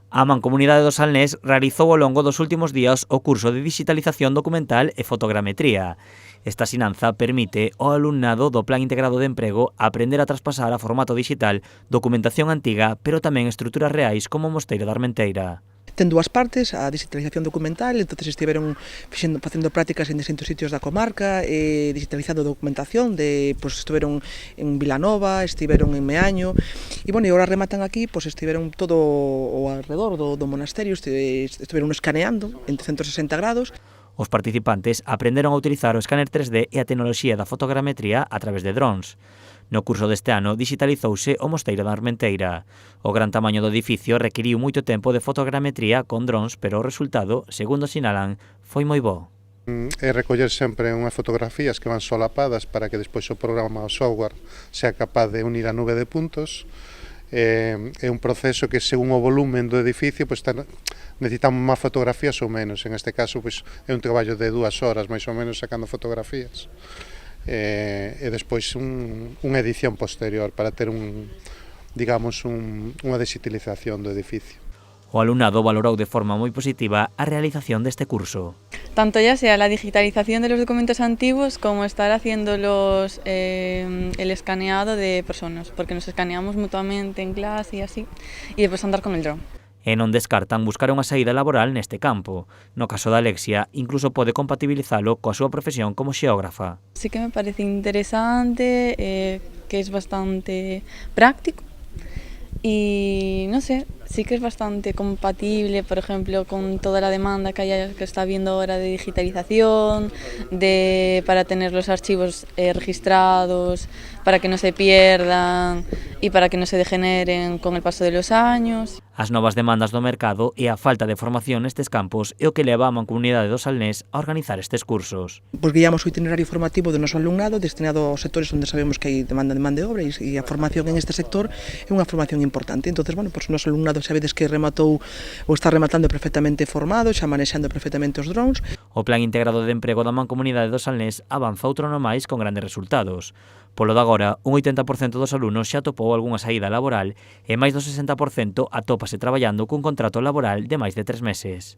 A Mancomunidade do Salnés realizou ao longo dos últimos días o curso de Digitalización Documental e Fotogrametría. Esta asinanza permite ao alumnado do Plan Integrado de Emprego aprender a traspasar a formato digital documentación antiga, pero tamén estruturas reais como o Mosteiro da Armenteira. Ten dúas partes, a digitalización documental, entonces estiveron facendo prácticas en distintos sitios da comarca, digitalizando documentación, estiveron en Vilanova, estiveron en Meaño, e agora rematan aquí, estiveron todo ao alrededor do monasterio, estiveron escaneando en 360 grados. Os participantes aprenderon a utilizar o escáner 3D e a tecnoloxía da fotogrametría a través de drons. No curso deste ano digitalizouse o Mosteiro da Armenteira. O gran tamaño do edificio requiriu moito tempo de fotogrametría con drons, pero o resultado, segundo sinalan, foi moi bo. É recoller sempre unhas fotografías que van solapadas para que despois o programa o software sea capaz de unir a nube de puntos. É un proceso que según o volumen do edificio necesitamos máis fotografías ou menos. En este caso é un traballo de 2 horas máis ou menos sacando fotografías. E despois unha edición posterior para ter unha digitalización do edificio. O alumnado valorou de forma moi positiva a realización deste curso. Tanto ya sea la digitalización de los documentos antiguos como estar haciendo el escaneado de personas, porque nos escaneamos mutuamente en clase y así, y después andar con el dron. E non descartan buscar unha saída laboral neste campo. No caso da Alexia, incluso pode compatibilizalo coa súa profesión como xeógrafa. Sí que me parece interesante, que es bastante práctico y no sé, sí que es bastante compatible, por ejemplo, con toda la demanda que está habiendo ahora de digitalización, para tener los archivos registrados, para que no se pierdan y para que no se degeneren con el paso de los años. As novas demandas do mercado e a falta de formación nestes campos é o que leva a Mancomunidade do Salnés a organizar estes cursos. Guiamos o itinerario formativo do noso alumnado destinado aos sectores onde sabemos que hai demanda de man de obra e a formación en este sector é unha formación importante. Entonces, o noso alumnado sabedes que rematou ou está rematando perfectamente formado, xa manexando perfectamente os drones. O Plan Integrado de Emprego da Mancomunidade do Salnés avanza outro ano máis con grandes resultados. Polo de agora, un 80% dos alumnos xa atopou algunha saída laboral e máis do 60% atópase traballando cun contrato laboral de máis de 3 meses.